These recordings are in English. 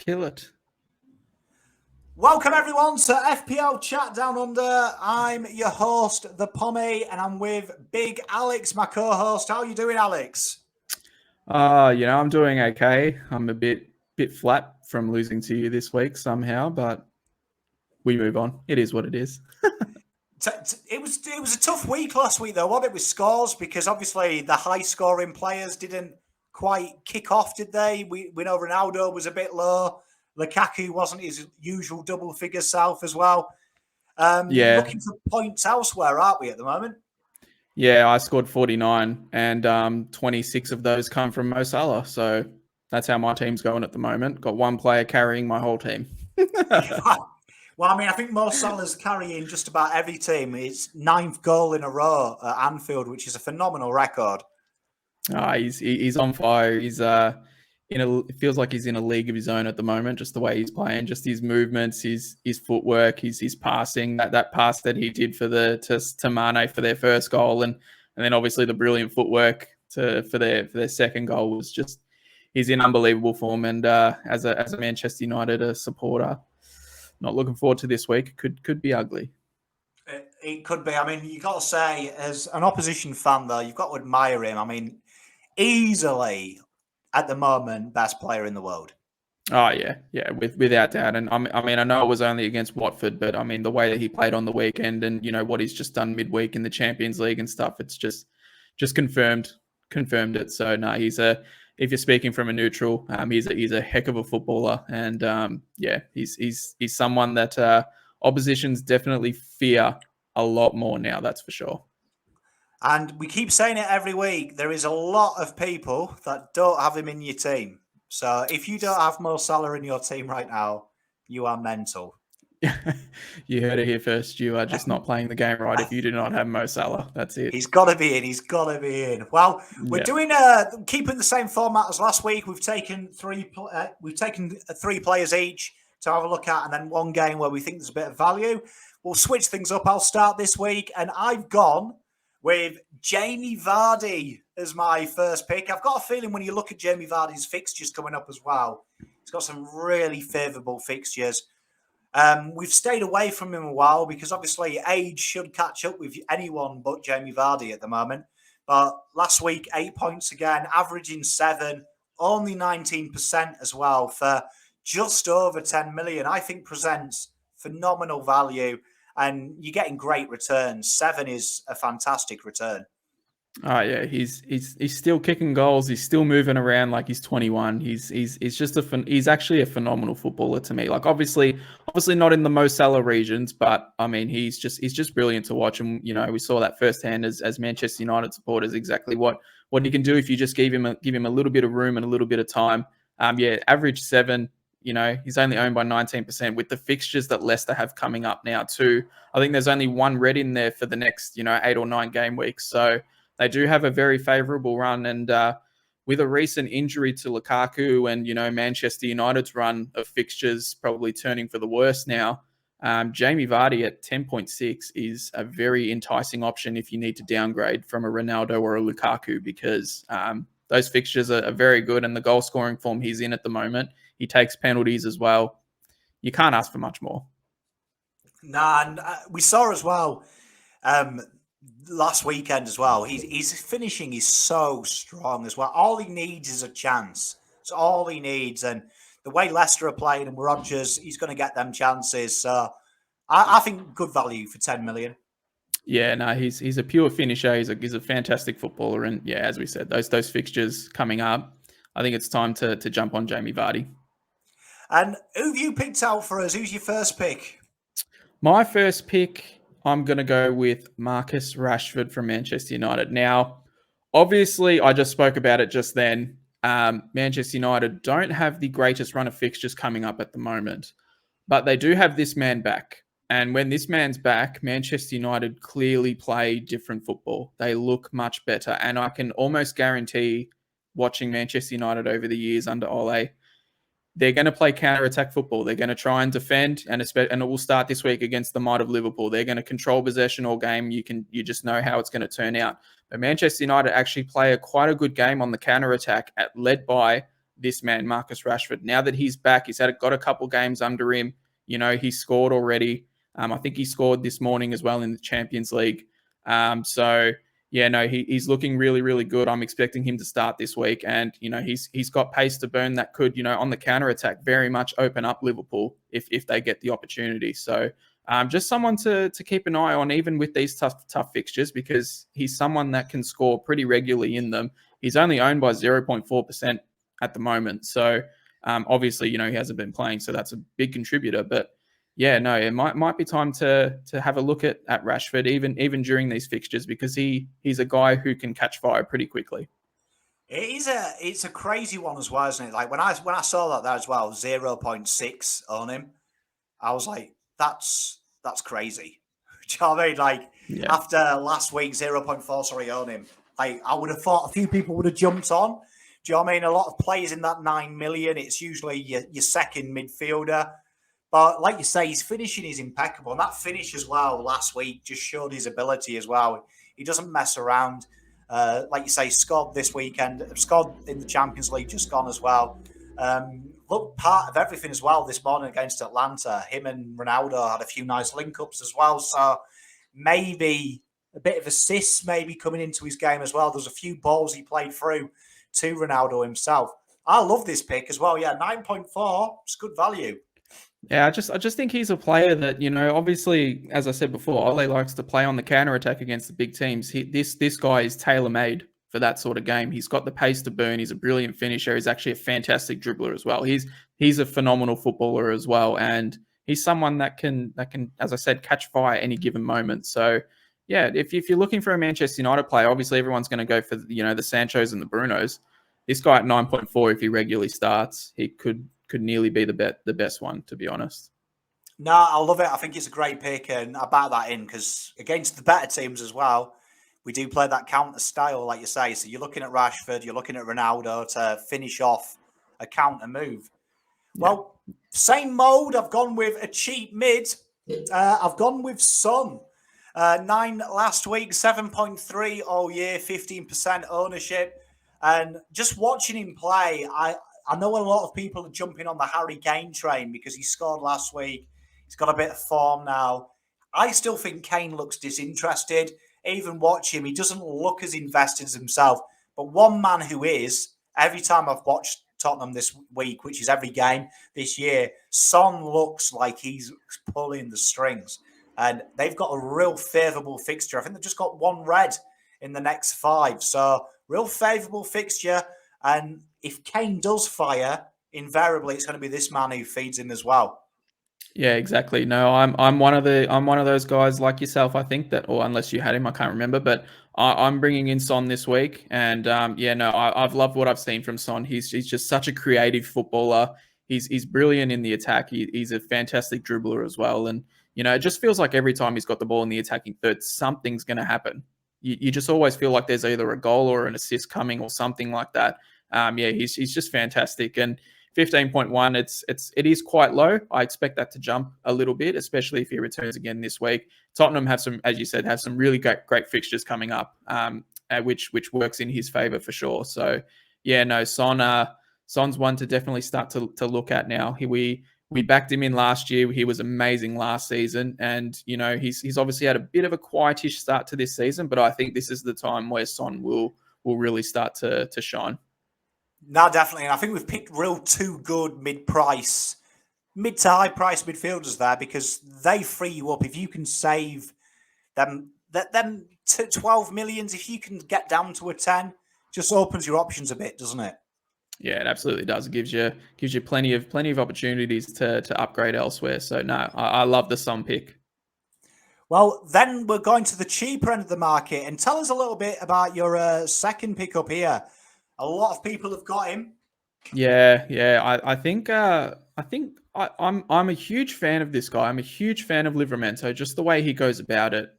Kill it. Welcome everyone to FPL Chat Down Under. I'm your host, The Pommy, and I'm with Big Alex, my co-host. How are you doing, Alex? I'm doing okay. I'm a bit flat from losing to you this week somehow, but we move on. It is what it is. It was a tough week last week, though, wasn't it, with scores? Because obviously the high-scoring players didn't quite kick off, did they? We know Ronaldo was a bit low. Lukaku wasn't his usual double-figure self as well. Looking for points elsewhere, aren't we, at the moment? Yeah, I scored 49, and 26 of those come from Mo Salah. So that's how my team's going at the moment. Got one player carrying my whole team. Well, I mean, I think Mo Salah's carrying just about every team. It's 9th goal in a row at Anfield, which is a phenomenal record. He's on fire. It feels like he's in a league of his own at the moment. Just the way he's playing, just his movements, his footwork, his passing. That pass that he did to Mane for their first goal, and then obviously the brilliant footwork for their second goal was just. He's in unbelievable form, and as a Manchester United supporter, not looking forward to this week. Could be ugly. It could be. I mean, you got to say, as an opposition fan, though, you've got to admire him. I mean, easily at the moment, best player in the world. Oh yeah, without doubt. And I mean, I know it was only against Watford, but I mean, the way that he played on the weekend, and what he's just done midweek in the Champions League and stuff, it's just confirmed it. So no, if you're speaking from a neutral, he's a heck of a footballer, and he's someone that oppositions definitely fear a lot more now. That's for sure. And we keep saying it every week. There is a lot of people that don't have him in your team. So if you don't have Mo Salah in your team right now, you are mental. You heard it here first. You are just not playing the game right if you do not have Mo Salah. That's it. He's got to be in. Well, we're doing keeping the same format as last week. We've taken three players each to have a look at, and then one game where we think there's a bit of value. We'll switch things up. I'll start this week, and I've gone with Jamie Vardy as my first pick. I've got a feeling when you look at Jamie Vardy's fixtures coming up as well, he's got some really favourable fixtures. We've stayed away from him a while because obviously age should catch up with anyone but Jamie Vardy at the moment. But last week, 8 points again, averaging 7, only 19% as well for just over 10 million. I think presents phenomenal value. And you're getting great returns. 7 is a fantastic return. Oh yeah, he's still kicking goals. He's still moving around like he's 21. He's actually a phenomenal footballer to me. Like obviously not in the Mo Salah regions, but I mean he's just brilliant to watch. And we saw that firsthand as Manchester United supporters exactly what he can do if you just give him a little bit of room and a little bit of time. Average 7. He's only owned by 19% with the fixtures that Leicester have coming up now too. I think there's only one red in there for the next, 8 or 9 game weeks. So they do have a very favourable run. And with a recent injury to Lukaku and, Manchester United's run of fixtures probably turning for the worse now, Jamie Vardy at 10.6 is a very enticing option if you need to downgrade from a Ronaldo or a Lukaku because those fixtures are very good, and the goal scoring form he's in at the moment, he takes penalties as well. You can't ask for much more. Nah, and we saw as well last weekend as well. His finishing is so strong as well. All he needs is a chance. It's all he needs. And the way Leicester are playing and Rodgers, he's going to get them chances. So I think good value for 10 million. Yeah, no, he's a pure finisher. He's a fantastic footballer, and yeah, as we said, those fixtures coming up, I think it's time to jump on Jamie Vardy. And who have you picked out for us? Who's your first pick? My first pick, I'm going to go with Marcus Rashford from Manchester United. Now, obviously, I just spoke about it just then. Manchester United don't have the greatest run of fixtures coming up at the moment, but they do have this man back. And when this man's back, Manchester United clearly play different football. They look much better. And I can almost guarantee, watching Manchester United over the years under Ole, they're going to play counter-attack football. They're going to try and defend, and it will start this week against the might of Liverpool. They're going to control possession all game. You just know how it's going to turn out. But Manchester United actually play quite a good game on the counter-attack, led by this man, Marcus Rashford. Now that he's back, he's got a couple games under him. He scored already. I think he scored this morning as well in the Champions League. He's looking really, really good. I'm expecting him to start this week, and he's got pace to burn that could, on the counter attack, very much open up Liverpool if they get the opportunity. So just someone to keep an eye on, even with these tough fixtures, because he's someone that can score pretty regularly in them. He's only owned by 0.4% at the moment, so obviously, he hasn't been playing, so that's a big contributor. But yeah, no, it might be time to have a look at Rashford, even during these fixtures, because he's a guy who can catch fire pretty quickly. It's a crazy one as well, isn't it? Like when I saw that there as well, 0.6 on him, I was like, that's crazy. Do you know what I mean? Like after last week, 0.4, sorry, on him. Like I would have thought a few people would have jumped on. Do you know what I mean? A lot of players in that 9 million, it's usually your second midfielder. But like you say, his finishing is impeccable. And that finish as well last week just showed his ability as well. He doesn't mess around. Like you say, scored this weekend, scored in the Champions League, just gone as well. Looked part of everything as well this morning against Atlanta. Him and Ronaldo had a few nice link-ups as well. So maybe a bit of assists maybe coming into his game as well. There's a few balls he played through to Ronaldo himself. I love this pick as well. Yeah, 9.4. It's good value. Yeah, I just think he's a player that, obviously, as I said before, Ole likes to play on the counter attack against the big teams. This guy is tailor-made for that sort of game. He's got the pace to burn. He's a brilliant finisher. He's actually a fantastic dribbler as well. He's a phenomenal footballer as well, and he's someone that can, as I said, catch fire any given moment. So yeah, if you're looking for a Manchester United player, obviously everyone's going to go for the Sanchos and the Brunos. This guy at 9.4, if he regularly starts, he could nearly be the best one, to be honest. No, I love it. I think it's a great pick, and I back that in because against the better teams as well, we do play that counter style, like you say. So you're looking at Rashford, you're looking at Ronaldo to finish off a counter move. Yeah. Well, same mode. I've gone with a cheap mid. I've gone with Son. 9 last week, 7.3 all year, 15% ownership. And just watching him play, I know a lot of people are jumping on the Harry Kane train because he scored last week. He's got a bit of form now. I still think Kane looks disinterested. Even watch him, he doesn't look as invested as himself. But one man who is, every time I've watched Tottenham this week, which is every game this year, Son looks like he's pulling the strings. And they've got a real favourable fixture. I think they've just got one red in the next 5. So, real favourable fixture. And if Kane does fire, invariably it's going to be this man who feeds him as well. Yeah, exactly. No, I'm one of those guys like yourself. I think that, or unless you had him, I can't remember. But I'm bringing in Son this week, and I've loved what I've seen from Son. He's just such a creative footballer. He's brilliant in the attack. He's a fantastic dribbler as well, and it just feels like every time he's got the ball in the attacking third, something's going to happen. You just always feel like there's either a goal or an assist coming or something like that. He's just fantastic. And 15.1, it is quite low. I expect that to jump a little bit, especially if he returns again this week. Tottenham have some, as you said, have some really great fixtures coming up, which works in his favour for sure. So yeah, no, Son's one to definitely start to look at now. We backed him in last year. He was amazing last season. And, he's obviously had a bit of a quietish start to this season, but I think this is the time where Son will really start to shine. No, definitely. And I think we've picked real 2 good mid to high price midfielders there because they free you up. If you can save them to 12 millions, if you can get down to a 10, just opens your options a bit, doesn't it? Yeah, it absolutely does. It gives you plenty of opportunities to upgrade elsewhere. So no, I love the Son pick. Well, then we're going to the cheaper end of the market, and tell us a little bit about your second pickup here. A lot of people have got him. Yeah. I think I'm a huge fan of this guy. I'm a huge fan of Livramento. Just the way he goes about it.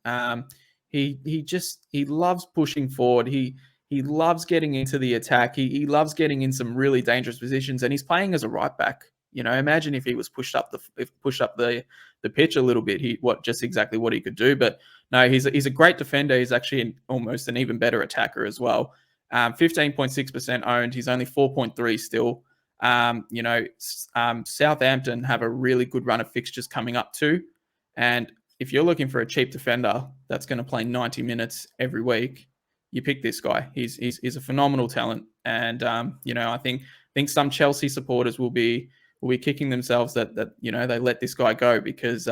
He loves pushing forward. He loves getting into the attack. He loves getting in some really dangerous positions, and he's playing as a right back. Imagine if he was pushed up the pitch a little bit. Just exactly what he could do. But no, he's a great defender. He's actually almost an even better attacker as well. 15.6% owned. He's only 4.3 still. Southampton have a really good run of fixtures coming up too. And if you're looking for a cheap defender that's going to play 90 minutes every week, you pick this guy. He's a phenomenal talent. And, I think some Chelsea supporters will be kicking themselves that they let this guy go because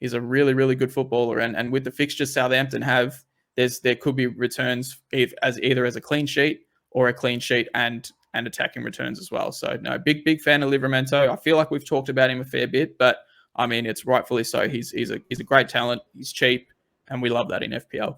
he's a really, really good footballer. And with the fixtures Southampton have, there could be returns either as a clean sheet or a clean sheet and attacking returns as well. So no, big fan of Livramento. I feel like we've talked about him a fair bit, but I mean it's rightfully so. He's a great talent. He's cheap, and we love that in FPL.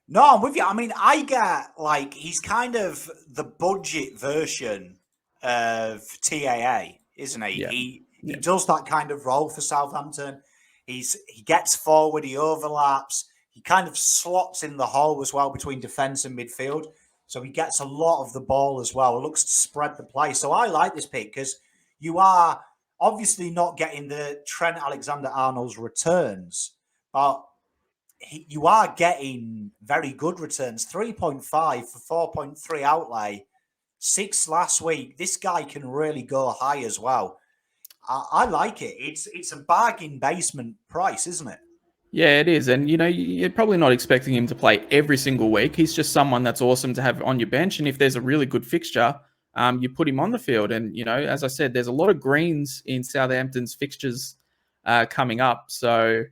No, I'm with you. I mean, I get he's kind of the budget version of TAA, isn't he? Yeah. He does that kind of role for Southampton. He gets forward, he overlaps, he kind of slots in the hole as well between defence and midfield. So he gets a lot of the ball as well. It looks to spread the play. So I like this pick because you are obviously not getting the Trent Alexander-Arnold's returns, but you are getting very good returns. 3.5 for 4.3 outlay. 6 last week. This guy can really go high as well. I like it. It's a bargain basement price, isn't it? Yeah, it is. And, you're probably not expecting him to play every single week. He's just someone that's awesome to have on your bench. And if there's a really good fixture, you put him on the field. And, as I said, there's a lot of greens in Southampton's fixtures coming up. So,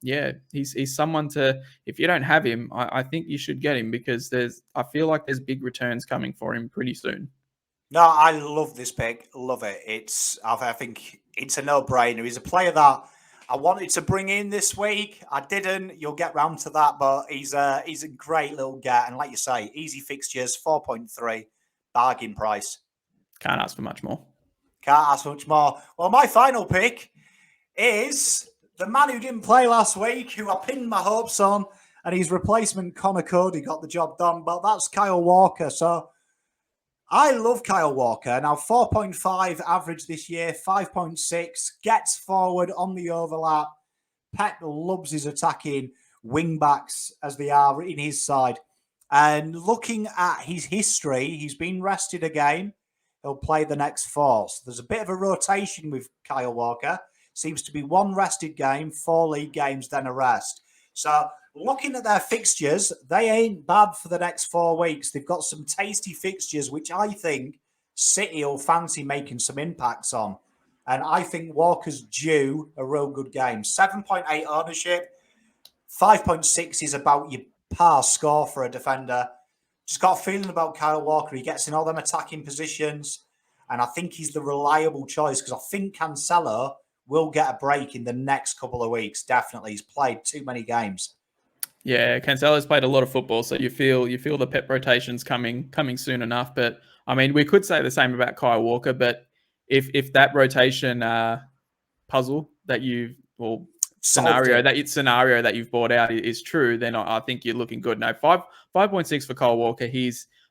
he's someone to, if you don't have him, I think you should get him because I feel like there's big returns coming for him pretty soon. No, I love this pick. Love it. I think it's a no-brainer. He's a player that I wanted to bring in this week. I didn't. You'll get round to that, but he's a great little get. And like you say, easy fixtures, 4.3, bargain price. Can't ask for much more. Can't ask for much more. Well, my final pick is the man who didn't play last week, who I pinned my hopes on, and his replacement, Connor Cody, got the job done. But that's Kyle Walker. So I love Kyle Walker. Now, 4.5 average this year, 5.6, gets forward on the overlap. Pep loves his attacking wing-backs as they are in his side. And looking at his history, he's been rested again. He'll play the next 4. So there's a bit of a rotation with Kyle Walker. Seems to be 1 rested game, 4 league games, then a rest. So looking at their fixtures, they ain't bad for the next 4 weeks. They've got some tasty fixtures, which I think City will fancy making some impacts on. And I think Walker's due a real good game. 7.8 ownership, 5.6 is about your par score for a defender. Just got a feeling about Kyle Walker. He gets in all them attacking positions. And I think he's the reliable choice because I think Cancelo will get a break in the next couple of weeks. Definitely. He's played too many games. Yeah, Cancelo's played a lot of football, so you feel the Pep rotations coming soon enough. But I mean, we could say the same about Kyle Walker. But if that rotation puzzle that scenario that you've bought out is true, then I think you're looking good. No, 5.6 for Kyle Walker.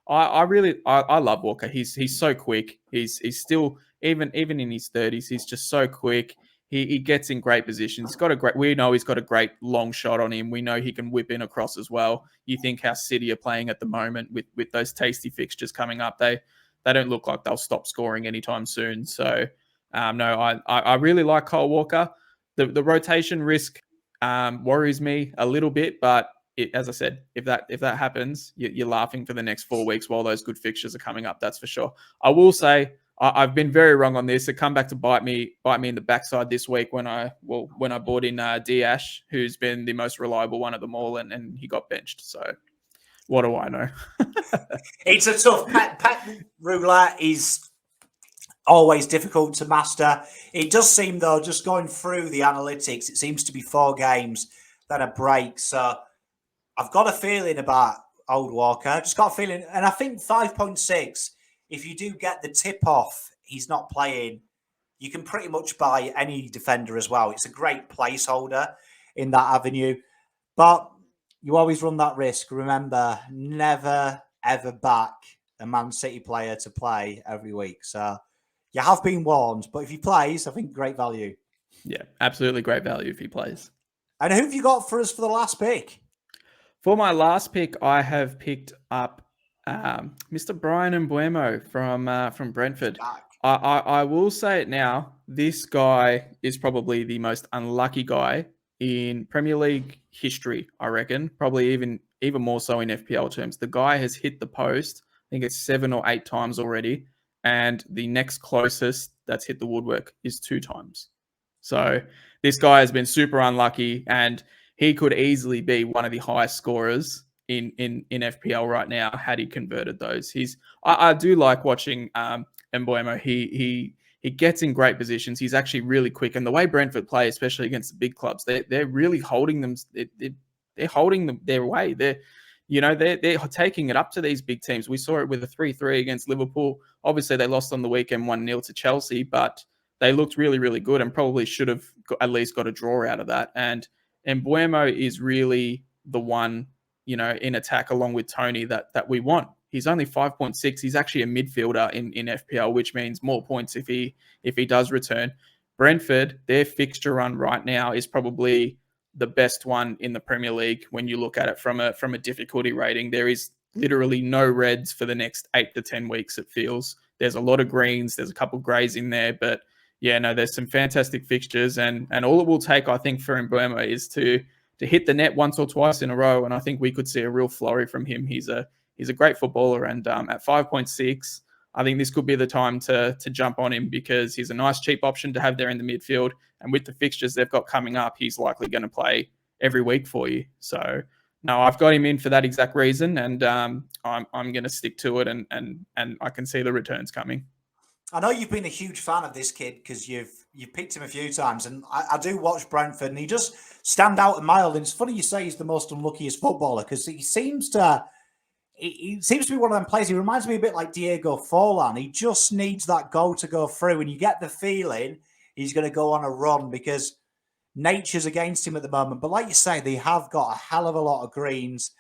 I love Walker. He's so quick. He's still even in his 30s. He's just so quick. He gets in great positions. We know he's got a great long shot on him. We know he can whip in across as well. You think how City are playing at the moment with those tasty fixtures coming up. They don't look like they'll stop scoring anytime soon. So no, I really like Kyle Walker. The rotation risk worries me a little bit, but as I said, if that happens, you're laughing for the next 4 weeks while those good fixtures are coming up. That's for sure. I will say I've been very wrong on this. It come back to bite me in the backside this week when I bought in Diash, who's been the most reliable one of them all, and he got benched. So what do I know? It's a tough pet roulette is always difficult to master. It does seem, though, just going through the analytics, it seems to be 4 games, then a break. So I've got a feeling about old Walker. I've just got a feeling. And I think 5.6, if you do get the tip off, he's not playing, you can pretty much buy any defender as well. It's a great placeholder in that avenue. But you always run that risk. Remember, never, ever back a Man City player to play every week. So you have been warned. But if he plays, I think great value. Yeah, absolutely great value if he plays. And who have you got for us for the last pick? For my last pick, I have picked up Mr. Brian Buemo from Brentford. Back. I will say it now. This guy is probably the most unlucky guy in Premier League history, I reckon. Probably even more so in FPL terms. The guy has hit the post, I think it's 7 or 8 times already, and the next closest that's hit the woodwork is 2 times. So this guy has been super unlucky, and he could easily be one of the highest scorers in FPL right now had he converted those. I do like watching Mbeumo. He gets in great positions. He's actually really quick, and the way Brentford play, especially against the big clubs, they're really holding them. They're holding them their way. They're taking it up to these big teams. We saw it with a 3-3 against Liverpool. Obviously, they lost on the weekend 1-0 to Chelsea, but they looked really, really good and probably should have at least got a draw out of that. And Buemo is really the one, in attack along with Tony that we want. He's only 5.6. He's actually a midfielder in FPL, which means more points if he does return. Brentford, their fixture run right now is probably the best one in the Premier League when you look at it from a difficulty rating. There is literally no reds for the next 8 to 10 weeks, it feels. There's a lot of greens. There's a couple of greys in there, but yeah, no, there's some fantastic fixtures, and all it will take, I think, for Buemo is to hit the net once or twice in a row, and I think we could see a real flurry from him. He's a great footballer, and at 5.6, I think this could be the time to jump on him because he's a nice cheap option to have there in the midfield, and with the fixtures they've got coming up, he's likely going to play every week for you. So no, I've got him in for that exact reason, and I'm going to stick to it, and I can see the returns coming. I know you've been a huge fan of this kid because you've picked him a few times, and I do watch Brentford, and he just stand out a mile. And it's funny you say he's the most unluckiest footballer because he seems to be one of them players. He reminds me a bit like Diego Forlan. He just needs that goal to go through, and you get the feeling he's going to go on a run because nature's against him at the moment. But like you say, they have got a hell of a lot of greens.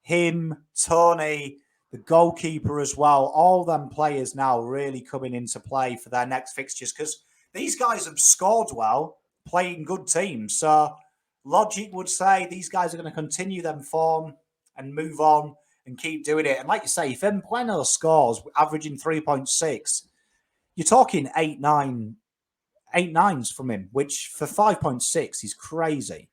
Him, Tony, the goalkeeper as well, all them players now really coming into play for their next fixtures because these guys have scored well, playing good teams. So logic would say these guys are going to continue them form and move on and keep doing it. And like you say, if Mbeumo scores, averaging 3.6, you're talking 8 nines from him, which for 5.6 is crazy.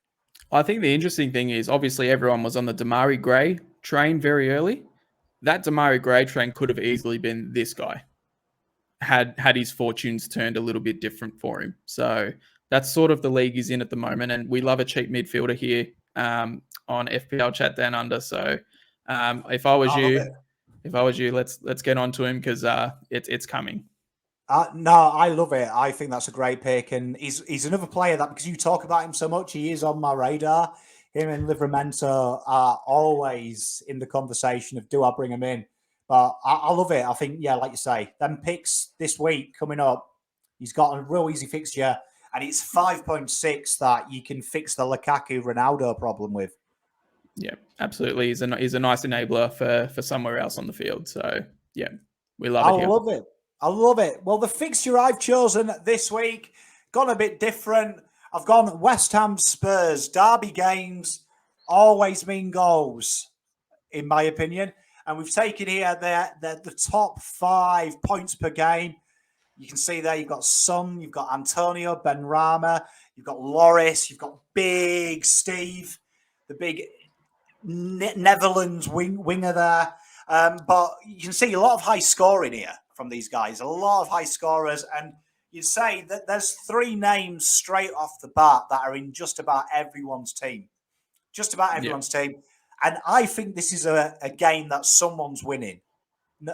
I think the interesting thing is obviously everyone was on the Damari Gray train very early. That Damari Gray train could have easily been this guy had his fortunes turned a little bit different for him. So that's sort of the league he's in at the moment, and we love a cheap midfielder here on FPL Chat Down Under. So if I was you, let's get on to him because it's coming. No, I love it. I think that's a great pick, and he's another player that because you talk about him so much, he is on my radar. Him and Livramento are always in the conversation of do I bring him in? But I love it. I think, yeah, like you say, them picks this week coming up, he's got a real easy fixture, and it's 5.6 that you can fix the Lukaku Ronaldo problem with. Yeah, absolutely. He's a nice enabler for somewhere else on the field. So yeah, we love it here. I love it. Well, the fixture I've chosen this week, gone a bit different. I've gone West Ham Spurs. Derby games always mean goals, in my opinion. And we've taken here the top 5 points per game. You can see there you've got Son, you've got Antonio, Benrahma, you've got Loris, you've got Big Steve, the big Netherlands winger there. But you can see a lot of high scoring here from these guys, a lot of high scorers. And you'd say that there's 3 names straight off the bat that are in just about everyone's team. Just about everyone's team. And I think this is a game that someone's winning.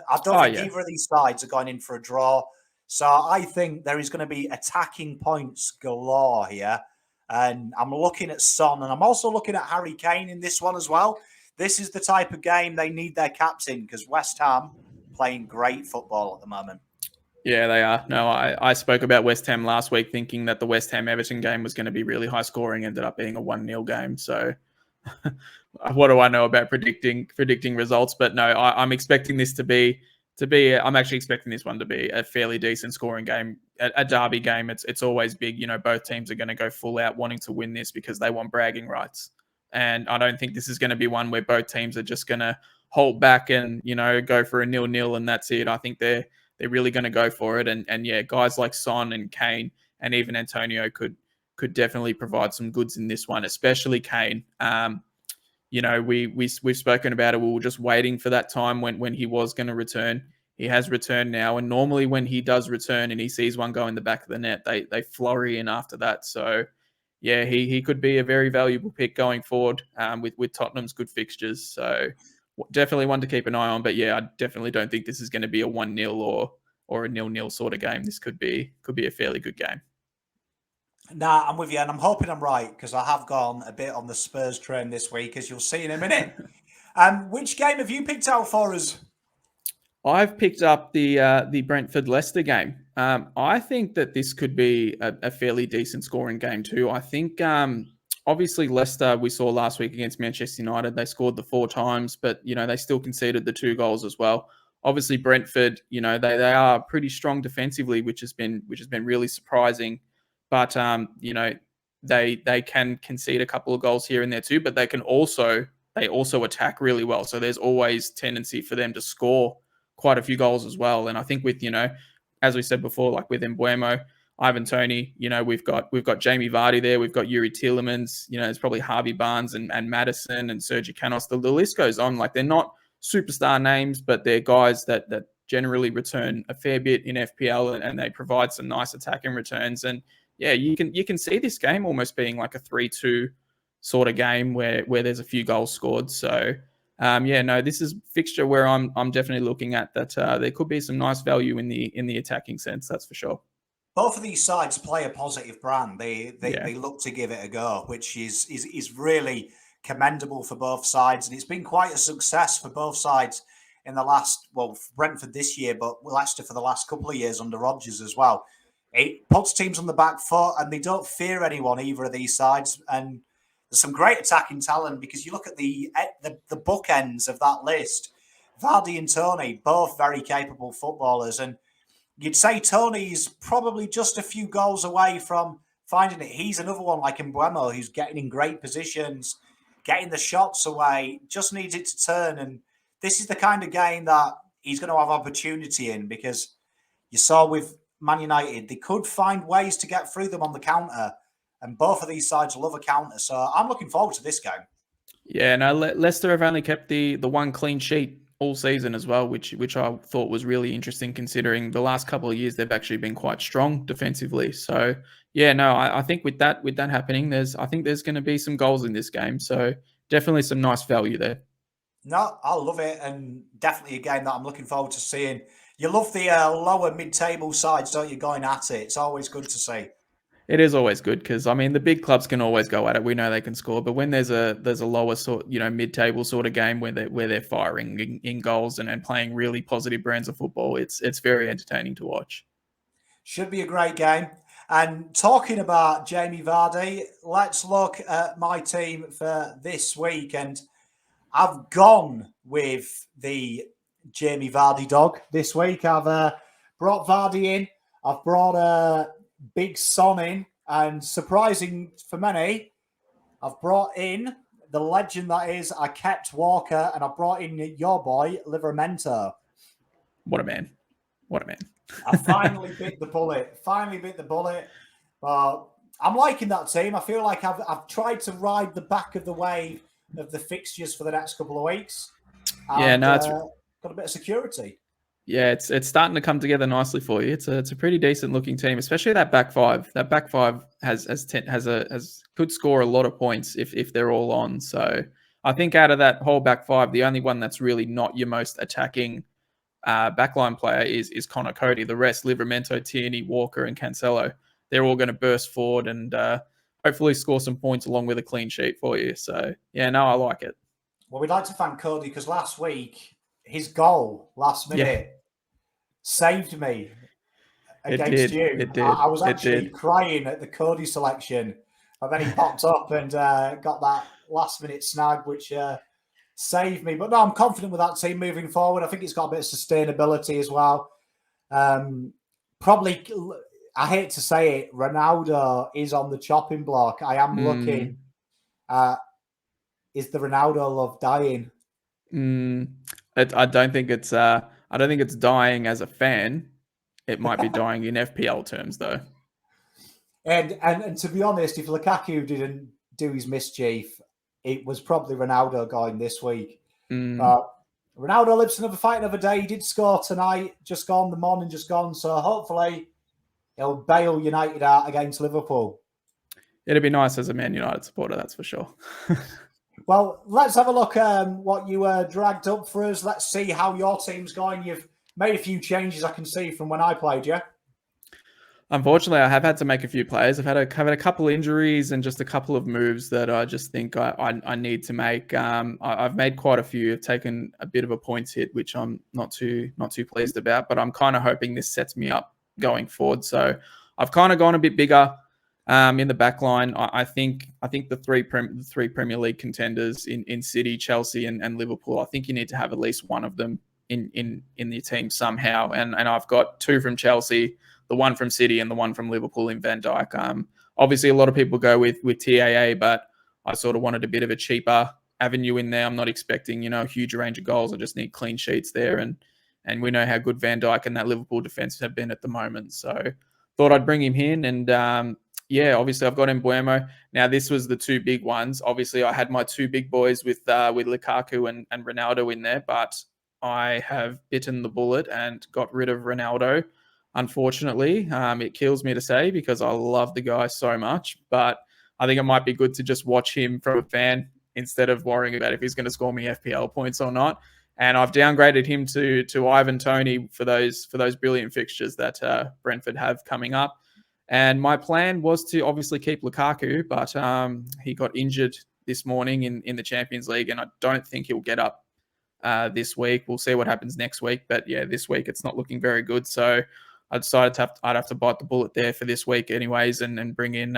I don't think either of these sides are going in for a draw. So I think there is going to be attacking points galore here. And I'm looking at Son, and I'm also looking at Harry Kane in this one as well. This is the type of game they need their caps in because West Ham playing great football at the moment. Yeah, they are. No, I spoke about West Ham last week thinking that the West Ham-Everton game was going to be really high scoring, ended up being a 1-0 game. So what do I know about predicting results? But no, I'm expecting this to be I'm actually expecting this one to be a fairly decent scoring game. A derby game, it's always big. Both teams are going to go full out wanting to win this because they want bragging rights. And I don't think this is going to be one where both teams are just going to hold back and, you know, go for a 0-0 and that's it. I think they're really going to go for it. And yeah, guys like Son and Kane and even Antonio could definitely provide some goods in this one, especially Kane. You know, we've spoken about it. We were just waiting for that time when he was going to return. He has returned now, and normally when he does return and he sees one go in the back of the net, they flurry in after that. So yeah, he could be a very valuable pick going forward with Tottenham's good fixtures. So definitely one to keep an eye on. But yeah, I definitely don't think this is going to be a 1-0 or a 0-0 sort of game. This could be a fairly good game. Nah, I'm with you, and I'm hoping I'm right because I have gone a bit on the Spurs train this week, as you'll see in a minute. Which game have you picked out for us? I've picked up the Brentford Leicester game. I think that this could be a fairly decent scoring game too. I think obviously Leicester we saw last week against Manchester United, they scored the 4 times, but you know they still conceded the 2 goals as well. Obviously Brentford, you know they are pretty strong defensively, which has been really surprising. But you know they can concede a couple of goals here and there too, but they also attack really well. So there's always tendency for them to score quite a few goals as well. And I think with, you know, as we said before, like with Buemo, Ivan Toney, you know, we've got Jamie Vardy there, we've got Yuri Tielemans, you know, there's probably Harvey Barnes and Maddison and Sergio Canos. The list goes on. Like they're not superstar names, but they're guys that generally return a fair bit in FPL and they provide some nice attacking returns. And yeah, you can see this game almost being like a 3-2 sort of game where there's a few goals scored. So yeah, no, this is fixture where I'm definitely looking at that. There could be some nice value in the attacking sense, that's for sure. Both of these sides play a positive brand. They look to give it a go, which is really commendable for both sides, and it's been quite a success for both sides in the last, well, Brentford this year, but Leicester for the last couple of years under Rodgers as well. It puts teams on the back foot, and they don't fear anyone either of these sides. And there's some great attacking talent because you look at the bookends of that list. Vardy and Toney, both very capable footballers, and you'd say Tony's probably just a few goals away from finding it. He's another one like Buemo who's getting in great positions, getting the shots away, just needs it to turn. And this is the kind of game that he's going to have opportunity in because you saw with Man United, they could find ways to get through them on the counter. And both of these sides love a counter. So I'm looking forward to this game. Yeah, no, Leicester have only kept the one clean sheet all season as well, which I thought was really interesting considering the last couple of years they've actually been quite strong defensively. So yeah, no, I think with that happening, I think there's going to be some goals in this game. So definitely some nice value there. No, I love it, and definitely a game that I'm looking forward to seeing. You love the lower mid-table sides, don't you, going at it? It's always good to see. It is always good because I mean the big clubs can always go at it. We know they can score, but when there's a lower sort, you know, mid-table sort of game where they're firing in goals and playing really positive brands of football, it's very entertaining to watch. Should be a great game. And talking about Jamie Vardy, let's look at my team for this week. And I've gone with the Jamie Vardy dog this week. I've brought Vardy in. I've brought Big Son in. And surprising for many, I've brought in the legend that is I kept Walker, and I brought in your boy, Livramento. What a man. What a man. I finally bit the bullet. But I'm liking that team. I feel like I've tried to ride the back of the wave of the fixtures for the next couple of weeks. And, yeah, no, it's got a bit of security. Yeah, it's starting to come together nicely for you. It's a pretty decent looking team, especially that back five. That back five could score a lot of points if they're all on. So I think out of that whole back five, the only one that's really not your most attacking backline player is Connor Cody. The rest, Livramento, Tierney, Walker, and Cancelo, they're all going to burst forward and hopefully score some points along with a clean sheet for you. So yeah, no, I like it. Well, we'd like to thank Cody because last week his goal last minute saved me against you. It did. I was actually crying at the Cody selection, and then he popped up and got that last minute snag, which saved me. But no, I'm confident with that team moving forward. I think it's got a bit of sustainability as well. Probably, I hate to say it, Ronaldo is on the chopping block. I am looking. Is the Ronaldo love dying? I don't think it's dying as a fan. It might be dying in FPL terms, though. And to be honest, if Lukaku didn't do his mischief, it was probably Ronaldo going this week. But Ronaldo lives another fight another day. He did score tonight, just gone, the morning just gone. So hopefully he'll bail United out against Liverpool. It'd be nice as a Man United supporter, that's for sure. Well, let's have a look what you dragged up for us. Let's see how your team's going. You've made a few changes, I can see, from when I played you. Unfortunately, I have had to make a few plays. I've had a couple of injuries and just a couple of moves that I just think I need to make. I've made quite a few. I've taken a bit of a points hit, which I'm not too pleased about. But I'm kind of hoping this sets me up going forward. So I've kind of gone a bit bigger in the back line. I think the three Premier League contenders in City, Chelsea, and Liverpool. I think you need to have at least one of them in your team somehow. And I've got two from Chelsea, the one from City and the one from Liverpool in Van Dijk. Obviously, a lot of people go with TAA, but I sort of wanted a bit of a cheaper avenue in there. I'm not expecting, a huge range of goals. I just need clean sheets there. And we know how good Van Dijk and that Liverpool defense have been at the moment. So thought I'd bring him in. And obviously I've got Buemo. Now, this was the two big ones. Obviously, I had my two big boys with Lukaku and Ronaldo in there, but I have bitten the bullet and got rid of Ronaldo. Unfortunately, it kills me to say because I love the guy so much, but I think it might be good to just watch him from a fan instead of worrying about if he's going to score me FPL points or not. And I've downgraded him to Ivan Toney for those brilliant fixtures that Brentford have coming up. And my plan was to obviously keep Lukaku, but he got injured this morning in the Champions League, and I don't think he'll get up this week. We'll see what happens next week, but yeah, this week it's not looking very good. So I decided I'd have to bite the bullet there for this week, anyways, and bring in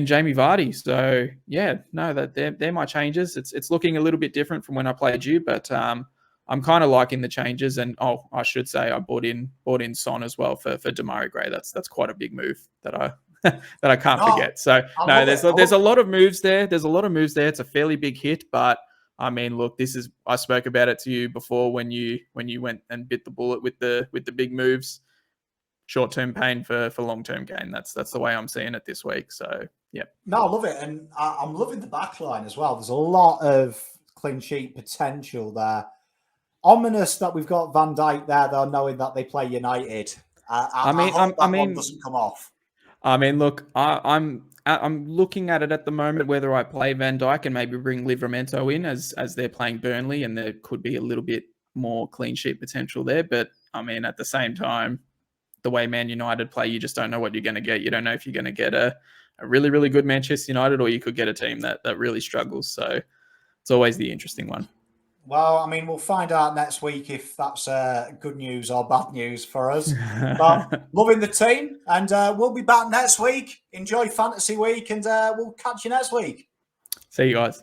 Jamie Vardy. So yeah, no, that they're my changes. It's looking a little bit different from when I played you, but I'm kind of liking the changes. And I should say I bought in Son as well for Demarai Gray. That's quite a big move that I can't forget. So no, there's a lot of moves there. There's a lot of moves there. It's a fairly big hit, but I mean, look, I spoke about it to you before when you went and bit the bullet with the big moves. Short-term pain for long-term gain. That's the way I'm seeing it this week. So yeah. No, I love it, and I'm loving the back line as well. There's a lot of clean sheet potential there. Ominous that we've got Van Dijk there, though, knowing that they play United. I hope that one doesn't come off. I mean, look, I'm looking at it at the moment whether I play Van Dijk and maybe bring Livramento in as they're playing Burnley, and there could be a little bit more clean sheet potential there. But I mean, at the same time, the way Man United play, you just don't know what you're going to get. You don't know if you're going to get a really, really good Manchester United, or you could get a team that really struggles. So it's always the interesting one. Well, I mean, we'll find out next week if that's good news or bad news for us. But loving the team, and we'll be back next week. Enjoy Fantasy Week, and we'll catch you next week. See you guys.